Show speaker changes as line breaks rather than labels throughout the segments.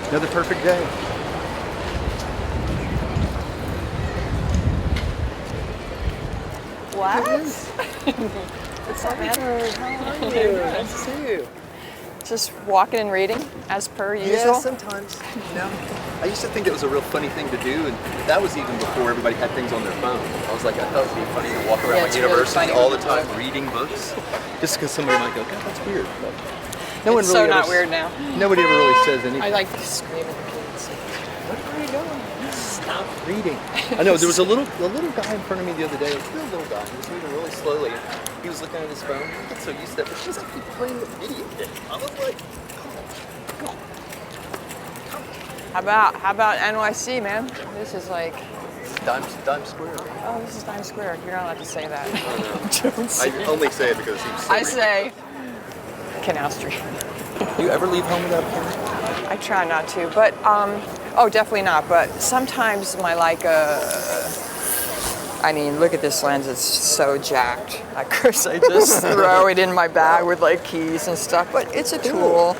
Another perfect day.
What?
What's up, man? How are you? Nice to see you.
Just walking and reading, as per usual.
Yeah, sometimes. I used to think it was a real funny thing to do, and that was even before everybody had things on their phone. I was like, I thought it'd be funny to walk around
Yeah,
my
it's really
university
funny
all the
with
time
books.
reading books, just because somebody might go, God, that's weird. But
It's so not weird now.
Nobody ever really says anything.
I like to scream at the kids.
What are you doing? Stop reading. I know, there was a little guy in front of me the other day, a real little guy. He was reading really slowly. He was looking at his phone. I get so used to that, but he was actually playing a video game. I was like, come on.
How about NYC, man? This is like,
Times Square.
oh, this is Times Square. You're not allowed to say that.
Don't say I only say it because it seems silly.
I say Canal Street.
Do you ever leave home without a camera?
I try not to, but oh, definitely not. But sometimes my I mean, look at this lens. It's so jacked. Of course, I just throw it in my bag with like keys and stuff. But it's a tool.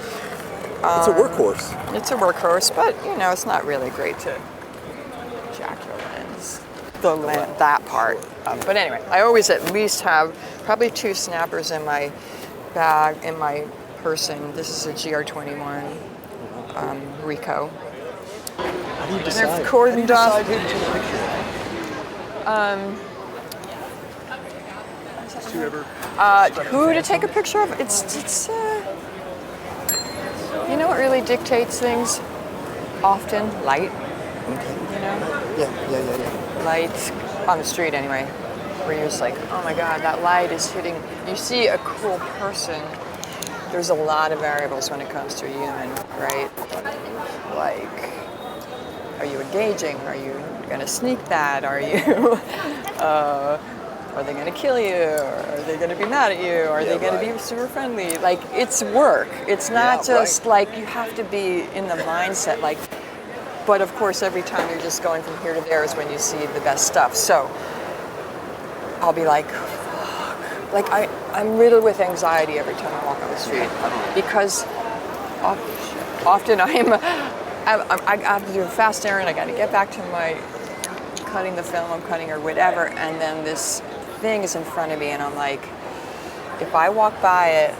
It's a workhorse.
It's a workhorse, but you know, it's not really great to jack your lens. That part. But anyway, I always at least have probably 2 snappers in my bag, in my person. This is a GR21 Ricoh.
How do you decide?
They're cordoned off.
Who to take a picture of?
Who to take a picture of? It's you know what really dictates things? Often light. You know?
Yeah.
Light on the street anyway. Where you're just like, oh my God, that light is hitting. You see a cool person. There's a lot of variables when it comes to a human, right? Like, are you engaging? Are you gonna sneak that? Are you, are they gonna kill you? Are they gonna be mad at you? Are they gonna be super friendly? Like, it's work. It's not just like, you have to be in the mindset, like, but of course, every time you're just going from here to there is when you see the best stuff. So, I'll be like, fuck. Like, I'm riddled with anxiety every time I walk on the street because often I have to do a fast errand. I got to get back to my cutting the film I'm cutting or whatever, and then this thing is in front of me, and I'm like, if I walk by it,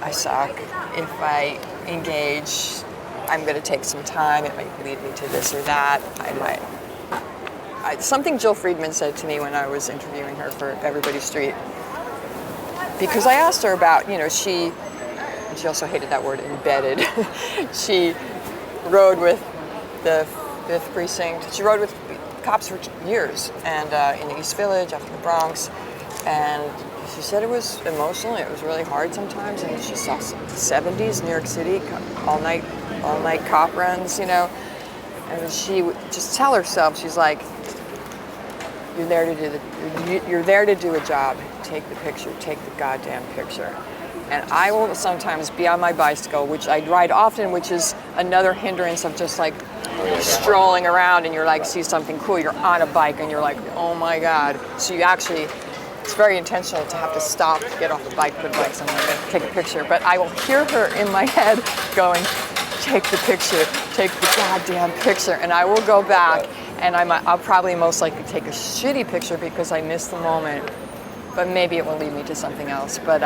I suck. If I engage, I'm going to take some time. It might lead me to this or that. I might. Something Jill Friedman said to me when I was interviewing her for Everybody Street, because I asked her about, you know, she also hated that word, embedded. She rode with the 5th Precinct. She rode with cops for years, and in the East Village, up in the Bronx, and she said it was emotional. It was really hard sometimes, and she saw the 70s, New York City, all night cop runs, you know, and she would just tell herself, she's like, you're there to do a job. Take the picture. Take the goddamn picture. And I will sometimes be on my bicycle, which I ride often, which is another hindrance of just like strolling around, and you're like, see something cool, you're on a bike and you're like, oh my God. So you actually, it's very intentional to have to stop, get off the bike, put bikes on, and take a picture. But I will hear her in my head going, take the picture, take the goddamn picture. And I will go back, and I'll probably most likely take a shitty picture because I missed the moment. But maybe it will lead me to something else. But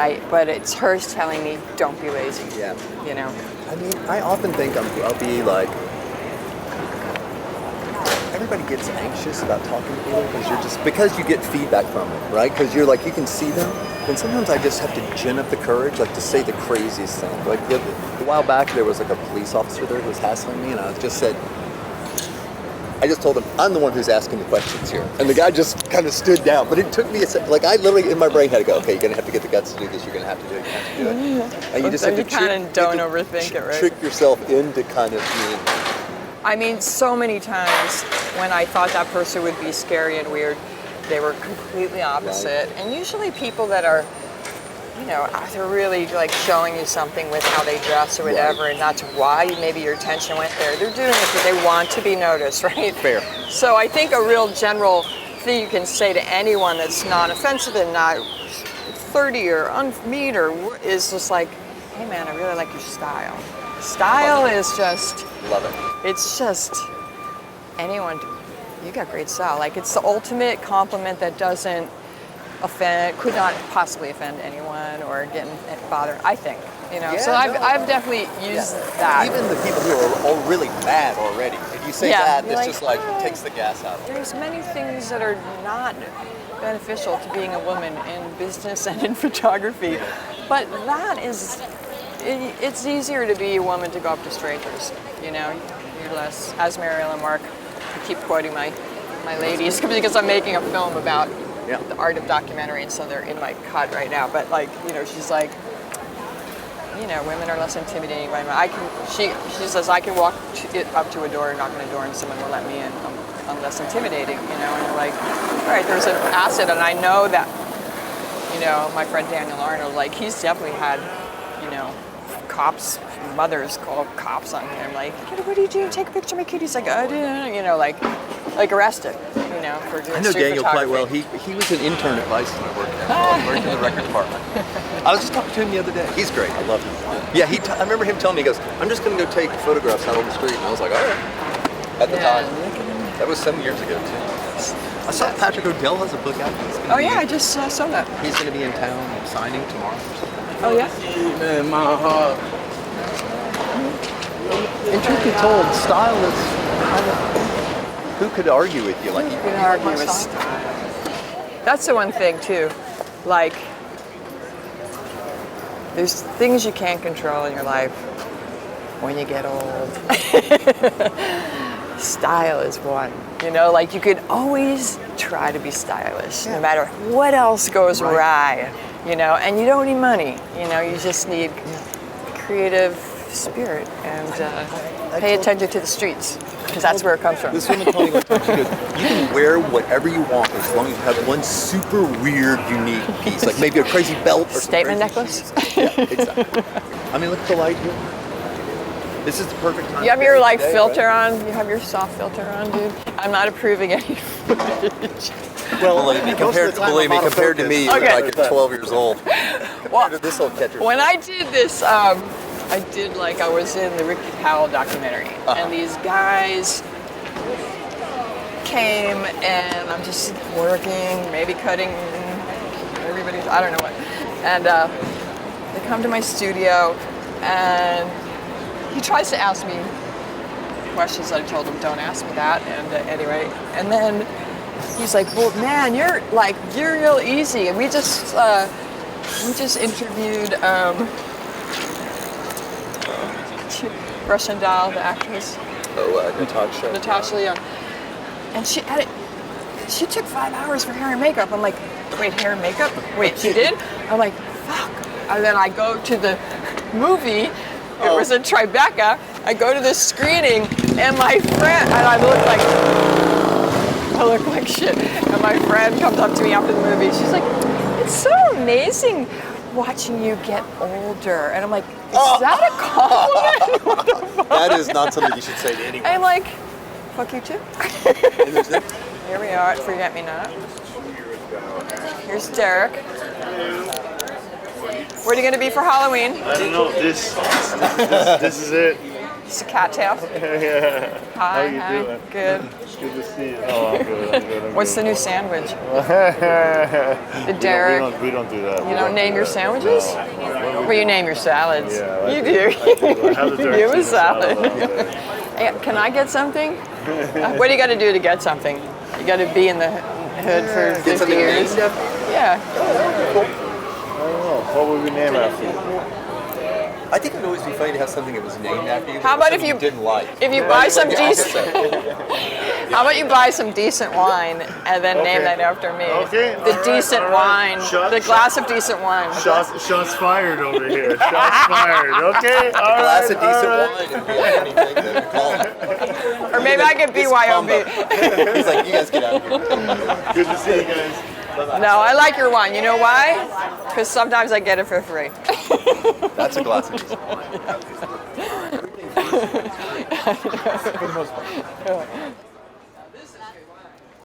it's her telling me, don't be lazy.
Yeah.
You know.
I mean, I often think I'll be like, everybody gets anxious about talking to people because you get feedback from them, right? Because you're like, you can see them. And sometimes I just have to gin up the courage, like to say the craziest thing. Like a while back, there was like a police officer there who was hassling me, and I just told him, I'm the one who's asking the questions here. And the guy just kind of stood down. But it took me like, I literally, in my brain, had to go, okay, you're going to have to get the guts to do this. You're going to have to do it. You have to do it. And you just have to
kind of don't overthink it, right?
Trick yourself into kind of being.
I mean, so many times when I thought that person would be scary and weird, they were completely opposite. Right. And usually people that are, you know, they're really like showing you something with how they dress or whatever, and that's why maybe your attention went there. They're doing it because they want to be noticed, right?
Fair.
So I think a real general thing you can say to anyone that's non-offensive and not 30 or unmeet or is just like, hey man, I really like your style. Style is just,
Love it.
it's just anyone. You got great style. Like it's the ultimate compliment that doesn't offend, could not possibly offend anyone or get bothered. I think, you know. So I've definitely used that.
Even the people who are all really mad already. If you say that, it's just like takes the gas out of it.
There's many things that are not beneficial to being a woman in business and in photography, but that is, it's easier to be a woman to go up to strangers. You know, you're less, as Marilyn Mark, I keep quoting my ladies because I'm making a film about the art of documentary, and so they're in my cut right now. But like, you know, she's like, you know, women are less intimidating by men. She says I can walk up to a door, knock on a door, and someone will let me in. I'm less intimidating, you know. And you're like, all right, there's an asset, and I know that, you know, my friend Daniel Arnold, like he's definitely had, you know, mothers call cops on him, like, what do you do? Take a picture of my kid. He's like, I didn't, you know, like arrested, you know, for doing
I know
street
Daniel quite
photography.
well. He was an intern at Vice when I worked there. I worked in the record department. I was just talking to him the other day. He's great. I love him. Yeah, I remember him telling me, he goes, I'm just going to go take photographs out on the street. And I was like, all right. At the time. That was 7 years ago, too. I saw Patrick O'Dell has a book out.
Oh, yeah, I just saw that.
He's going to be in town signing tomorrow.
Oh, yeah?
Man, my heart.
And truth be told, style is kind of, who could argue with you? Like, you
can argue with style. That's the one thing, too. Like, there's things you can't control in your life when you get old. Style is one. You know, like you could always try to be stylish, no matter what else goes awry. You know, and you don't need money. You know, you just need creative spirit and pay attention to the streets, because that's where it comes from.
This woman told me one time, she goes, you can wear whatever you want as long as you have one super weird, unique piece, like maybe a crazy belt or
statement
some crazy
necklace.
Yeah, exactly. I mean, look at the light here. This is the perfect time.
You have your like
today,
filter
right?
on. You have your soft filter on, dude. I'm not approving any footage.
Well, believe me, compared to me, you're like 12 years old. Well, this will catch your.
When I did this, I was in the Ricky Powell documentary, and these guys came, and I'm just working, maybe cutting everybody's, I don't know what, and they come to my studio, and he tries to ask me questions. I told him, don't ask me that, and anyway, and then he's like, well, man, you're real easy, and we just interviewed Russian doll, the actress.
Oh,
Natasha Lyonne. And she took 5 hours for hair and makeup. I'm like, wait, hair and makeup? Wait, she did? I'm like, fuck. And then I go to the movie. It was in Tribeca. I go to the screening, and my friend, and I look like shit. And my friend comes up to me after the movie. She's like, it's so amazing watching you get older. And I'm like, is that a compliment? What the fuck?
That is not something you should say to anyone.
I'm like, fuck you too. Here we are at Forget Me Not. Here's Derek. What are you going to be for Halloween?
I don't know. This is it.
It's a cattail.
Yeah.
Hi,
How you doing?
Good.
Good to see you. Oh, I'm good.
What's the new sandwich? The Derek.
We don't do that.
You don't name your sandwiches?
No.
Well, you name your salads.
Yeah,
you
do. I have the
You have a
tuna
salad.
Hey,
Can I get something? What do you got to do to get something? You got to be in the hood for 50 years. Yeah.
I don't know. What would we name after you?
I think it would always be funny to have something that was named after you.
How about if
you didn't like?
If you buy some decent, how about you buy some decent wine and then name that after me?
Okay.
The decent wine, the glass of decent wine.
Shots fired over here. Shots fired. Okay.
A glass of decent wine and anything that we call it.
Or maybe I could BYOB.
He's like, you guys get out of here.
Good to see you guys.
No, I like your wine. You know why? Because sometimes I get it for free.
That's a glass of decent wine. For the most part.